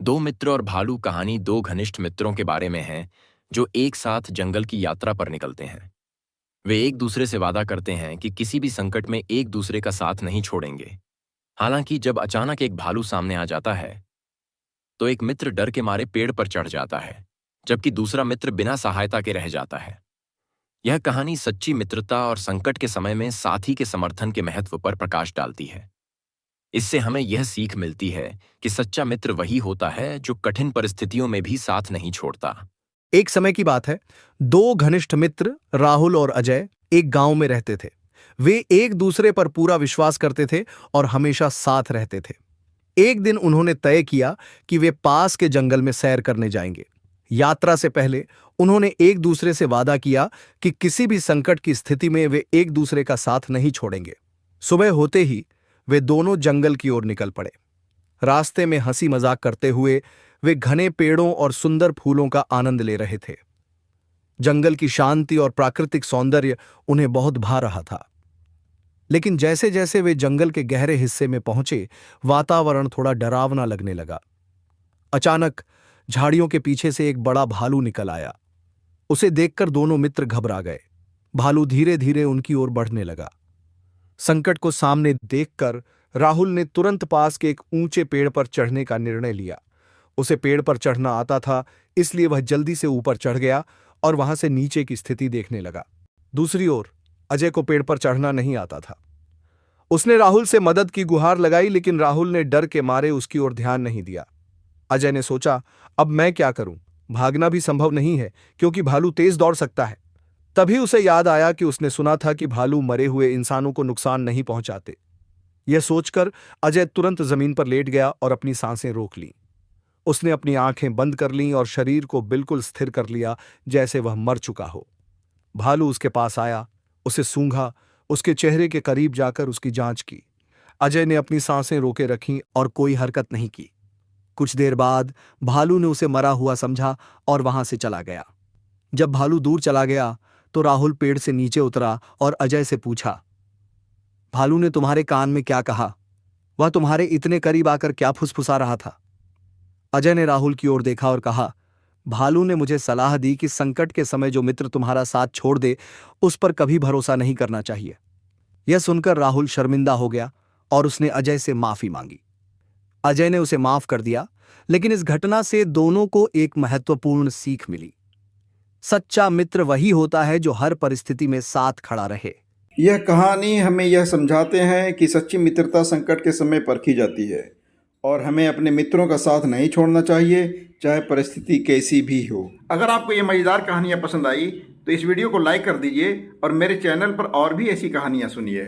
दो मित्र और भालू कहानी दो घनिष्ठ मित्रों के बारे में है जो एक साथ जंगल की यात्रा पर निकलते हैं। वे एक दूसरे से वादा करते हैं कि किसी भी संकट में एक दूसरे का साथ नहीं छोड़ेंगे। हालांकि जब अचानक एक भालू सामने आ जाता है तो एक मित्र डर के मारे पेड़ पर चढ़ जाता है, जबकि दूसरा मित्र बिना सहायता के रह जाता है। यह कहानी सच्ची मित्रता और संकट के समय में साथी के समर्थन के महत्व पर प्रकाश डालती है। इससे हमें यह सीख मिलती है कि सच्चा मित्र वही होता है जो कठिन परिस्थितियों में भी साथ नहीं छोड़ता। एक समय की बात है। दो घनिष्ठ मित्र राहुल और अजय एक गांव में रहते थे। वे एक दूसरे पर पूरा विश्वास करते थे और हमेशा साथ रहते थे। एक दिन उन्होंने तय किया कि वे पास के जंगल में सैर करने जाएंगे। यात्रा से पहले उन्होंने एक दूसरे से वादा किया कि किसी भी संकट की स्थिति में वे एक दूसरे का साथ नहीं छोड़ेंगे। सुबह होते ही वे दोनों जंगल की ओर निकल पड़े। रास्ते में हंसी मजाक करते हुए वे घने पेड़ों और सुंदर फूलों का आनंद ले रहे थे। जंगल की शांति और प्राकृतिक सौंदर्य उन्हें बहुत भा रहा था। लेकिन जैसे जैसे वे जंगल के गहरे हिस्से में पहुंचे, वातावरण थोड़ा डरावना लगने लगा। अचानक झाड़ियों के पीछे से एक बड़ा भालू निकल आया। उसे देखकर दोनों मित्र घबरा गए। भालू धीरे धीरे उनकी ओर बढ़ने लगा। संकट को सामने देखकर राहुल ने तुरंत पास के एक ऊंचे पेड़ पर चढ़ने का निर्णय लिया। उसे पेड़ पर चढ़ना आता था, इसलिए वह जल्दी से ऊपर चढ़ गया और वहां से नीचे की स्थिति देखने लगा। दूसरी ओर अजय को पेड़ पर चढ़ना नहीं आता था। उसने राहुल से मदद की गुहार लगाई, लेकिन राहुल ने डर के मारे उसकी ओर ध्यान नहीं दिया। अजय ने सोचा, अब मैं क्या करूं? भागना भी संभव नहीं है क्योंकि भालू तेज दौड़ सकता है। तभी उसे याद आया कि उसने सुना था कि भालू मरे हुए इंसानों को नुकसान नहीं पहुंचाते। यह सोचकर अजय तुरंत जमीन पर लेट गया और अपनी सांसें रोक लीं। उसने अपनी आंखें बंद कर लीं और शरीर को बिल्कुल स्थिर कर लिया, जैसे वह मर चुका हो। भालू उसके पास आया, उसे सूंघा, उसके चेहरे के करीब जाकर उसकी जांच की। अजय ने अपनी सांसें रोके रखीं और कोई हरकत नहीं की। कुछ देर बाद भालू ने उसे मरा हुआ समझा और वहां से चला गया। जब भालू दूर चला गया तो राहुल पेड़ से नीचे उतरा और अजय से पूछा, भालू ने तुम्हारे कान में क्या कहा? वह तुम्हारे इतने करीब आकर क्या फुसफुसा रहा था? अजय ने राहुल की ओर देखा और कहा, भालू ने मुझे सलाह दी कि संकट के समय जो मित्र तुम्हारा साथ छोड़ दे, उस पर कभी भरोसा नहीं करना चाहिए। यह सुनकर राहुल शर्मिंदा हो गया और उसने अजय से माफी मांगी। अजय ने उसे माफ कर दिया, लेकिन इस घटना से दोनों को एक महत्वपूर्ण सीख मिली। सच्चा मित्र वही होता है जो हर परिस्थिति में साथ खड़ा रहे। यह कहानी हमें यह समझाते हैं कि सच्ची मित्रता संकट के समय परखी जाती है और हमें अपने मित्रों का साथ नहीं छोड़ना चाहिए, चाहे परिस्थिति कैसी भी हो। अगर आपको ये मज़ेदार कहानियाँ पसंद आई तो इस वीडियो को लाइक कर दीजिए और मेरे चैनल पर और भी ऐसी कहानियाँ सुनिए।